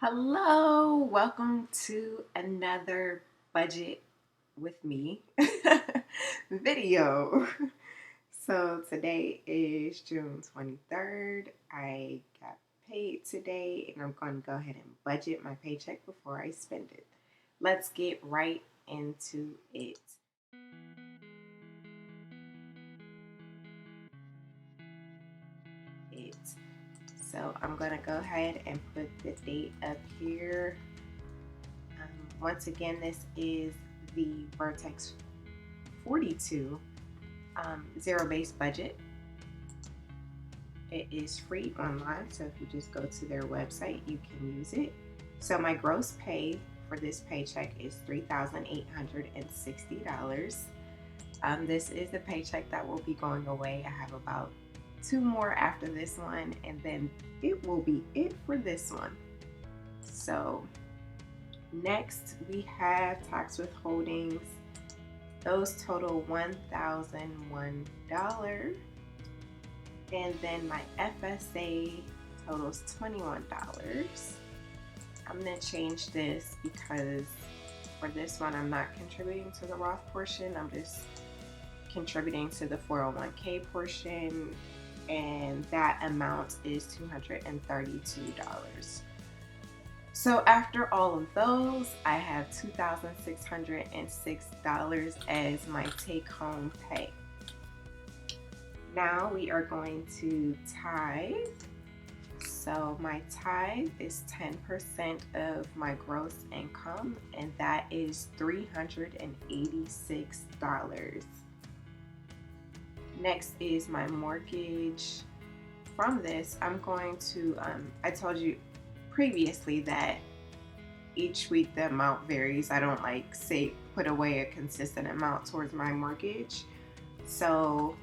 Hello, welcome to another budget with me video. So today is June 23rd. I got paid today and I'm going to go ahead and budget my paycheck before I spend it. Let's get right into it. So I'm going to go ahead and put the date up here. Once again, this is the Vertex 42 zero-based budget. It is free online, so if you just go to their website, you can use it. So my gross pay for this paycheck is $3,860. This is the paycheck that will be going away. I have about 2 more after this one, and then it will be it for this one. So next we have tax withholdings. Those total $1,001, and then my FSA totals $21. I'm gonna change this because for this one I'm not contributing to the Roth portion. I'm just contributing to the 401k portion, and that amount is $232. So after all of those, I have $2,606 as my take-home pay. Now we are going to tithe. So my tithe is 10% of my gross income, and that is $386. Next is my mortgage. From this, I'm going to, I told you previously that each week the amount varies. I don't put away a consistent amount towards my mortgage. So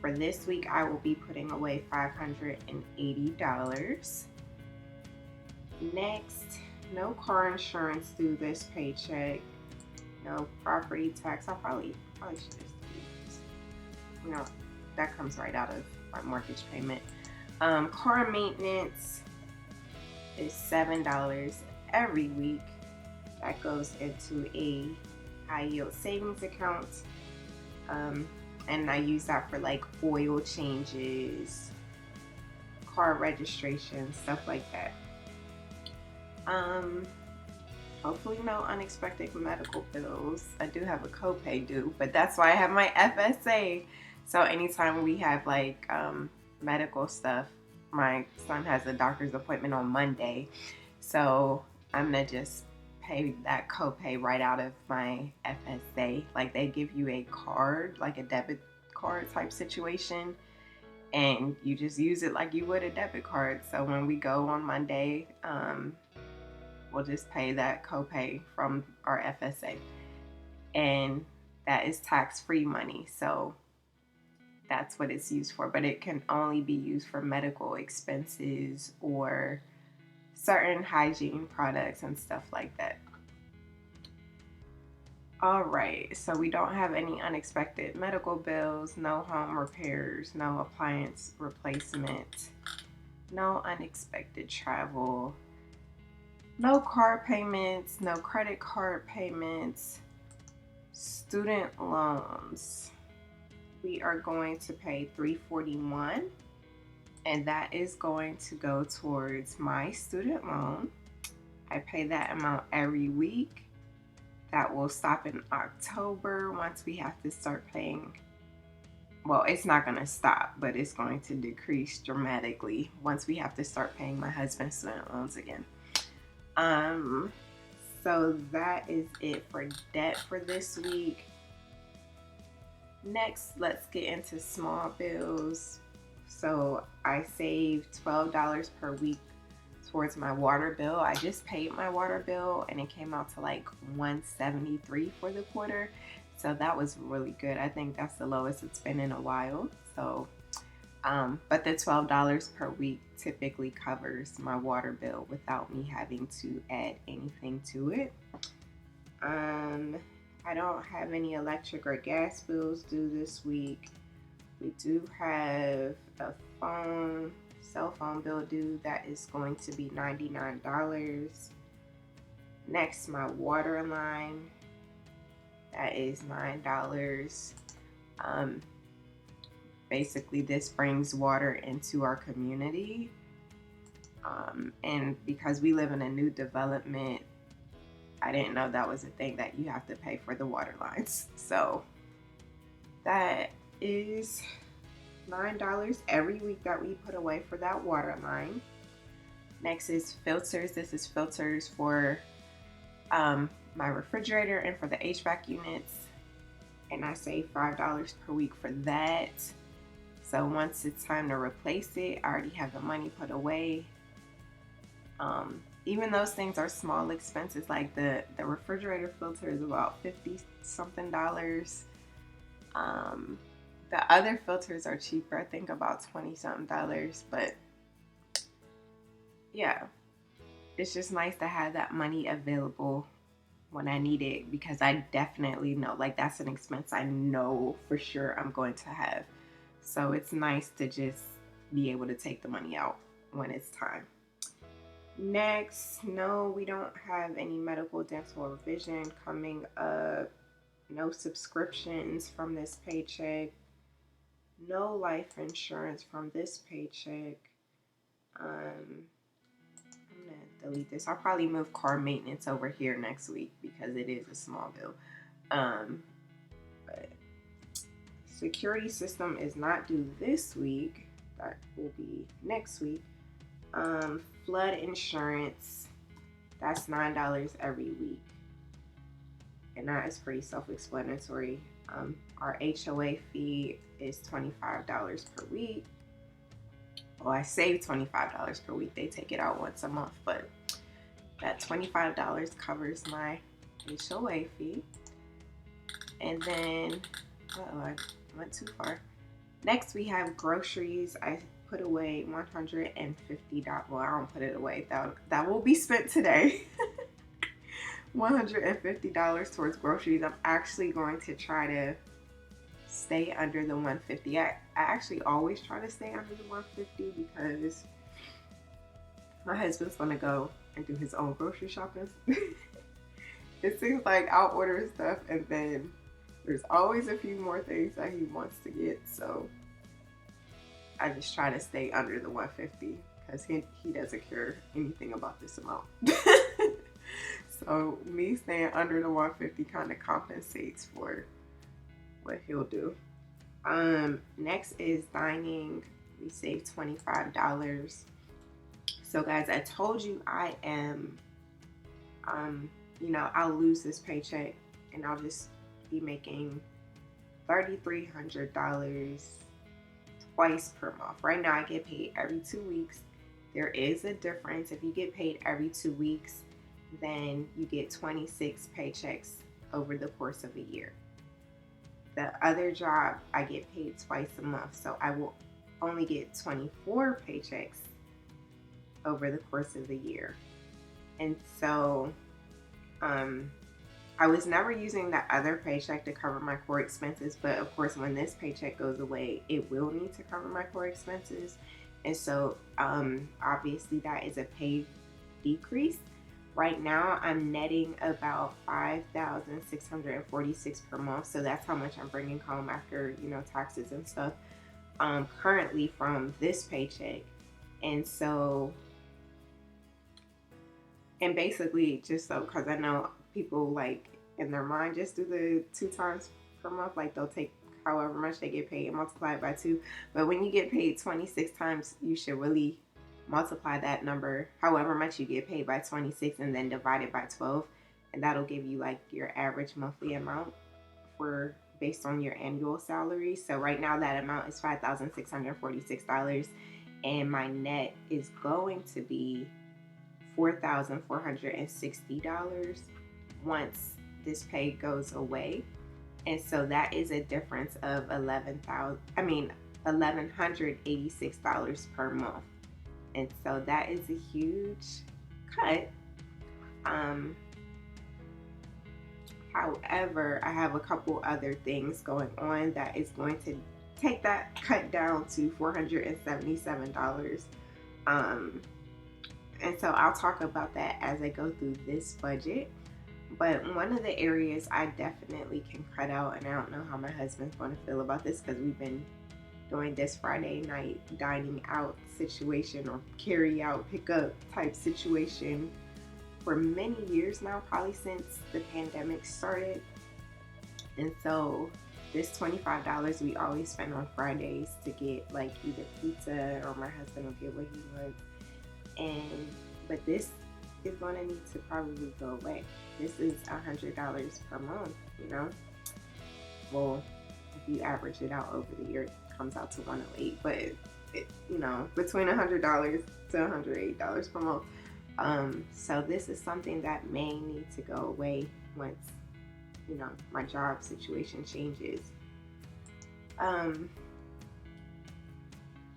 for this week, I will be putting away $580. Next, no car insurance through this paycheck. No property tax. I probably should just use, that comes right out of my mortgage payment. Car maintenance is $7 every week. That goes into a high yield savings account. And I use that for oil changes, car registration, stuff like that. Hopefully no unexpected medical bills. I do have a copay due, but that's why I have my FSA. So anytime we have medical stuff, my son has a doctor's appointment on Monday, so I'm gonna just pay that copay right out of my FSA. They give you a card, like a debit card type situation, and you just use it like you would a debit card. So when we go on Monday, we'll just pay that copay from our FSA, and that is tax-free money. So that's what it's used for, but it can only be used for medical expenses or certain hygiene products and stuff like that. All right, so we don't have any unexpected medical bills, no home repairs, no appliance replacement, no unexpected travel, no car payments, no credit card payments, student loans. We are going to pay $341, and that is going to go towards my student loan. I pay that amount every week. That will stop in October once we have to start paying. Well, it's not going to stop, but it's going to decrease dramatically once we have to start paying my husband's student loans again. So that is it for debt for this week. Next, let's get into small bills. So I saved $12 per week towards my water bill. I just paid my water bill and it came out to $173 for the quarter. So that was really good. I think that's the lowest it's been in a while. So, but the $12 per week typically covers my water bill without me having to add anything to it. I don't have any electric or gas bills due this week. We do have a phone cell phone bill due. That is going to be $99. Next, my water line. That is $9. Um, Basically, this brings water into our community. And because we live in a new development, I didn't know that was a thing that you have to pay for the water lines. So that is $9 every week that we put away for that water line. Next is filters. This is filters for my refrigerator and for the HVAC units. And I save $5 per week for that. So once it's time to replace it, I already have the money put away. Even those things are small expenses, like the refrigerator filter is about 50 something dollars. The other filters are cheaper, I think about 20 something dollars, but yeah, it's just nice to have that money available when I need it, because I definitely know, like, that's an expense I know for sure I'm going to have. So it's nice to just be able to take the money out when it's time. Next, no, we don't have any medical, dental, or vision coming up. No subscriptions from this paycheck. No life insurance from this paycheck. I'm gonna delete this. I'll probably move car maintenance over here next week because it is a small bill. But security system is not due this week. That will be next week. Flood insurance, that's $9 every week. And that is pretty self-explanatory. Our HOA fee is $25 per week. Well, I save $25 per week. They take it out once a month, but that $25 covers my HOA fee. And then, I went too far. Next, we have groceries. I put away $150. Well, I don't put it away. That will be spent today. $150 towards groceries. I'm actually going to try to stay under the $150. I actually always try to stay under the $150 because my husband's going to go and do his own grocery shopping. It seems like I'll order stuff and then there's always a few more things that he wants to get. So I just try to stay under the $150 because he doesn't care anything about this amount. So me staying under the $150 kind of compensates for what he'll do. Next is dining. We save $25. So guys, I told you I am, I'll lose this paycheck and I'll just be making $3,300 twice per month. Right now I get paid every 2 weeks. There is a difference. If you get paid every 2 weeks, then you get 26 paychecks over the course of a year. The other job, I get paid twice a month, so I will only get 24 paychecks over the course of the year. And so I was never using that other paycheck to cover my core expenses, but of course when this paycheck goes away, it will need to cover my core expenses. And so obviously that is a pay decrease. Right now I'm netting about $5,646 per month. So that's how much I'm bringing home after, taxes and stuff, currently from this paycheck. And so, and basically just so, cause I know people like in their mind just do the 2 times per month, like they'll take however much they get paid and multiply it by 2. But when you get paid 26 times, you should really multiply that number, however much you get paid, by 26 and then divide it by 12. And that'll give you like your average monthly amount based on your annual salary. So right now that amount is $5,646 and my net is going to be $4,460 once this pay goes away. And so that is a difference of $1,186 per month. And so that is a huge cut. However, I have a couple other things going on that is going to take that cut down to $477. Um, and so I'll talk about that as I go through this budget. But one of the areas I definitely can cut out, and I don't know how my husband's going to feel about this because we've been doing this Friday night dining out situation or carry out pickup type situation for many years now, probably since the pandemic started. And so this $25 we always spend on Fridays to get like either pizza or my husband will get what he wants. But this is going to need to probably go away. This is $100 per month, you know. Well, if you average it out over the year, it comes out to $108. But between $100 to $108 per month. So this is something that may need to go away once my job situation changes.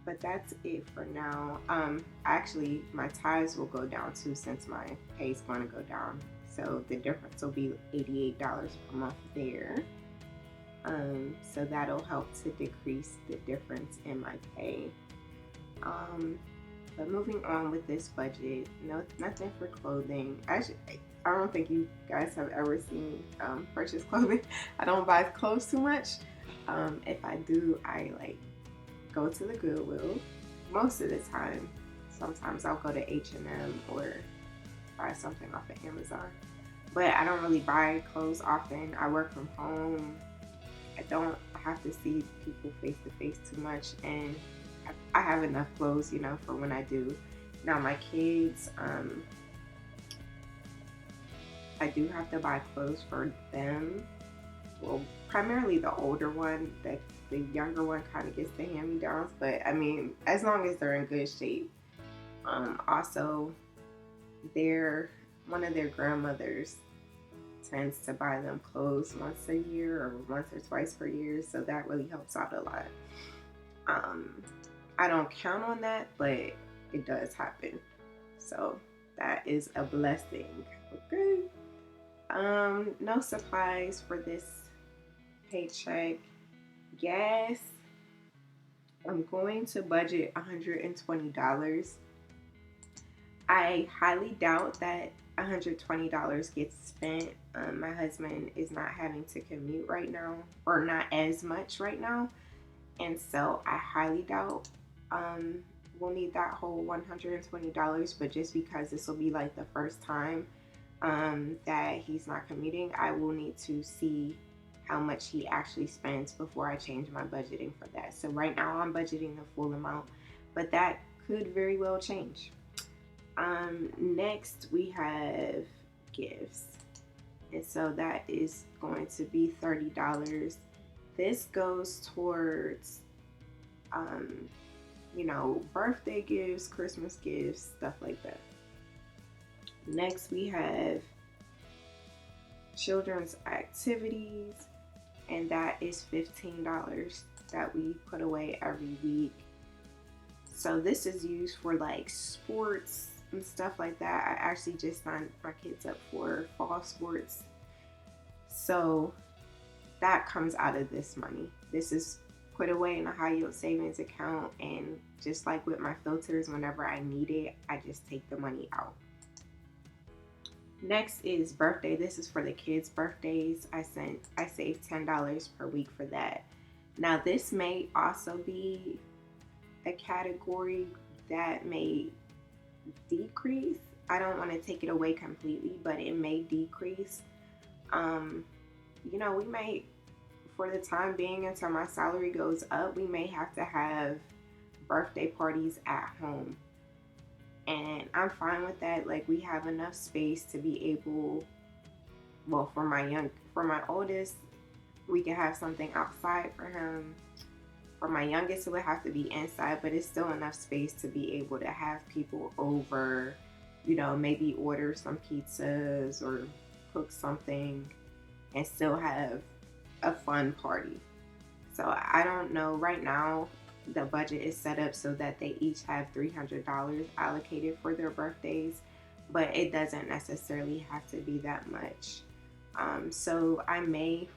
But that's it for now. Actually, my tithes will go down too since my pay is going to go down. So the difference will be $88 per month there. So that'll help to decrease the difference in my pay. But moving on with this budget, nothing for clothing. Actually, I don't think you guys have ever seen me purchase clothing. I don't buy clothes too much. If I do, I go to the Goodwill most of the time. Sometimes I'll go to H&M or buy something off of Amazon. But I don't really buy clothes often. I work from home. I don't have to see people face to face too much, and I have enough clothes, for when I do. Now my kids, I do have to buy clothes for them. Well, primarily the older one. The younger one kind of gets the hand-me-downs, but I mean, as long as they're in good shape. Also, one of their grandmothers tends to buy them clothes once a year or once or twice per year, so that really helps out a lot. I don't count on that, but it does happen, so that is a blessing. Okay. No supplies for this paycheck. Gas, I'm going to budget $120. I highly doubt that $120 gets spent. My husband is not having to commute right now, or not as much right now, and so I highly doubt we'll need that whole $120. But just because this will be like the first time that he's not commuting, I will need to see how much he actually spends before I change my budgeting for that. So right now I'm budgeting the full amount, but that could very well change. Next we have gifts, and so that is going to be $30. This goes towards birthday gifts, Christmas gifts, stuff like that. Next we have children's activities, and that is $15 that we put away every week. So this is used for sports and stuff like that. I actually just signed my kids up for fall sports, so that comes out of this money. This is put away in a high yield savings account, and just like with my filters, whenever I need it, I just take the money out. Next is birthday. This is for the kids' birthdays. I saved $10 per week for that. Now this may also be a category that may decrease. I don't want to take it away completely, but it may decrease. We may, for the time being until my salary goes up, we may have to have birthday parties at home. And I'm fine with that. We have enough space to be able, for my oldest, we can have something outside for him. For my youngest, it would have to be inside, but it's still enough space to be able to have people over, maybe order some pizzas or cook something and still have a fun party. So I don't know. Right now, the budget is set up so that they each have $300 allocated for their birthdays, but it doesn't necessarily have to be that much. So I may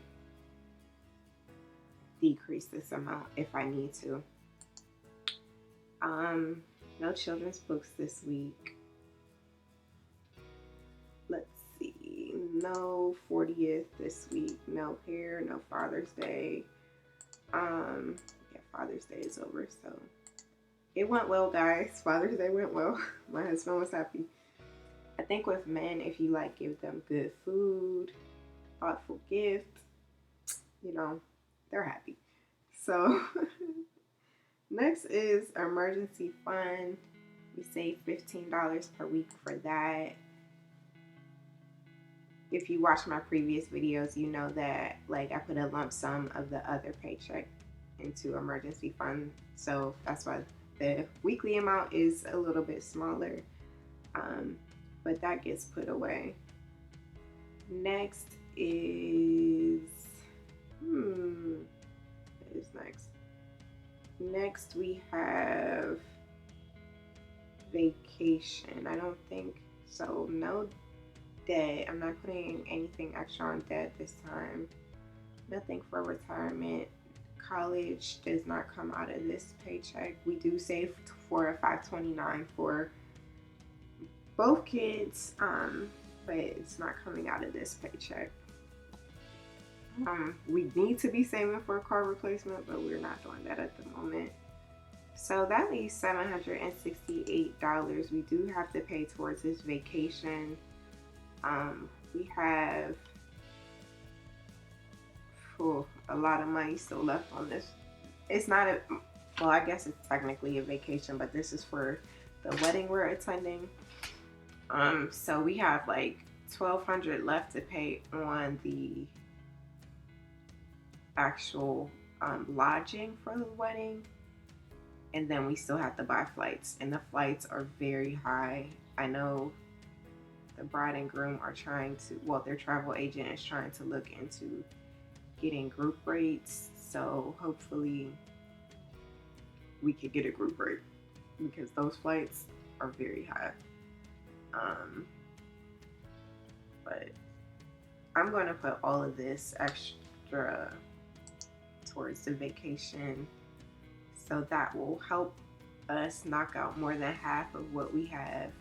decrease this amount if I need to. No children's books this week. Let's see. No 40th this week. No hair. No Father's Day. Yeah, Father's Day is over, so it went well, guys. Father's Day went well. My husband was happy. I think with men, if you like give them good food, thoughtful gift, you know, they're happy. So next is emergency fund. We save $15 per week for that. If you watch my previous videos, you know that like I put a lump sum of the other paycheck into emergency fund. So that's why the weekly amount is a little bit smaller. But that gets put away. Next is what is next? Next we have vacation. I don't think so. No debt. I'm not putting anything extra on debt this time. Nothing for retirement. College does not come out of this paycheck. We do save for a 529 for both kids, but it's not coming out of this paycheck. We need to be saving for a car replacement, but we're not doing that at the moment. So that leaves $768. We do have to pay towards this vacation. We have a lot of money still left on this. It's not well, I guess it's technically a vacation, but this is for the wedding we're attending. So we have like $1,200 left to pay on the actual lodging for the wedding, and then we still have to buy flights, and the flights are very high. I know the bride and groom are trying to, well, their travel agent is trying to look into getting group rates, so hopefully we could get a group rate because those flights are very high. But I'm going to put all of this extra towards the vacation, so that will help us knock out more than half of what we have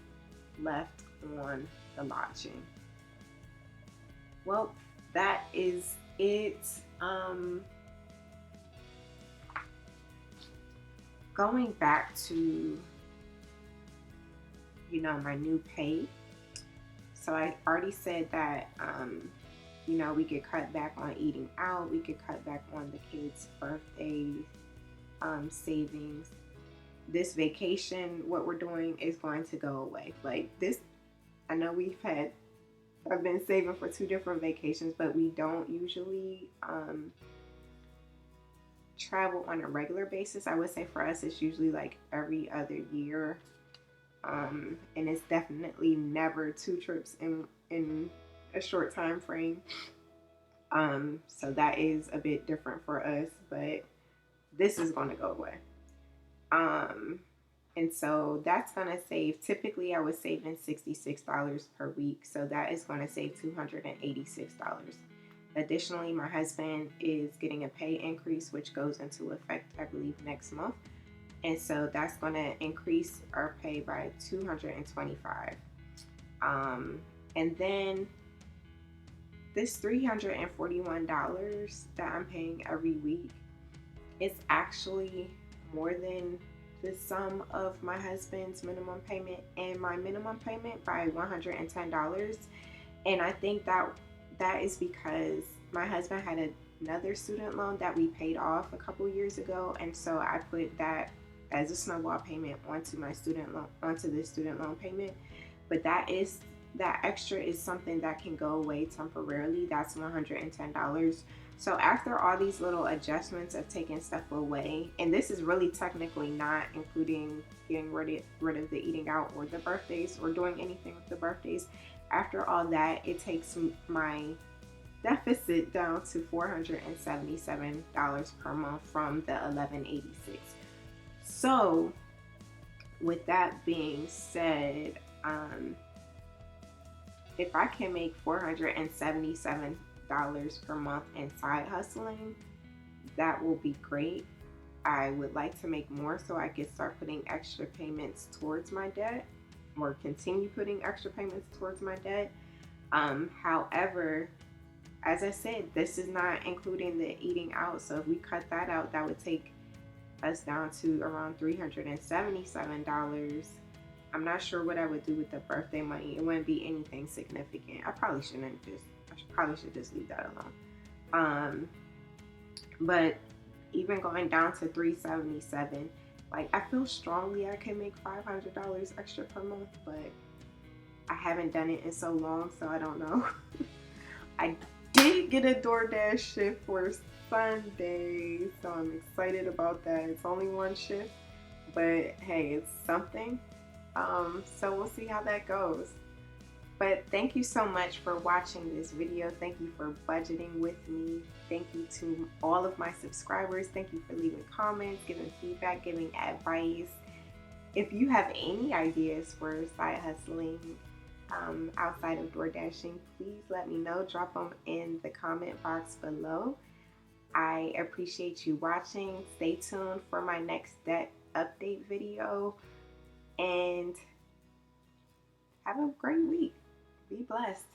left on the lodging. Well, that is it. Going back to, my new pay. So I already said that, we could cut back on eating out. We could cut back on the kids' birthday savings. This vacation, what we're doing is going to go away. Like this, I know I've been saving for 2 different vacations, but we don't usually travel on a regular basis. I would say for us, it's usually like every other year. And it's definitely never 2 trips in a short time frame. So that is a bit different for us, but this is going to go away. And so that's going to save, typically I was saving $66 per week. So that is going to save $286. Additionally, my husband is getting a pay increase, which goes into effect, I believe, next month. And so that's going to increase our pay by $225. And then this $341 that I'm paying every week, it's actually more than the sum of my husband's minimum payment and my minimum payment by $110. And I think that is because my husband had another student loan that we paid off a couple years ago, and so I put that as a snowball payment onto this student loan payment. But that extra is something that can go away temporarily. That's $110. So after all these little adjustments of taking stuff away, and this is really technically not including getting rid of the eating out or the birthdays or doing anything with the birthdays, after all that, it takes my deficit down to $477 per month from the $1,186. So with that being said, if I can make $477 per month in side hustling, that will be great. I would like to make more so I can start putting extra payments towards my debt, or continue putting extra payments towards my debt. However, as I said, this is not including the eating out. So if we cut that out, that would take us down to around $377. I'm not sure what I would do with the birthday money. It wouldn't be anything significant. I probably should just leave that alone. But even going down to 377, like, I feel strongly I can make $500 extra per month, but I haven't done it in so long, so I don't know. I did get a DoorDash shift for Sunday, so I'm excited about that. It's only one shift, but hey, it's something. So we'll see how that goes. But thank you so much for watching this video. Thank you for budgeting with me. Thank you to all of my subscribers. Thank you for leaving comments, giving feedback, giving advice. If you have any ideas for side hustling outside of door dashing, please let me know. Drop them in the comment box below. I appreciate you watching. Stay tuned for my next debt update video. And have a great week. Be blessed.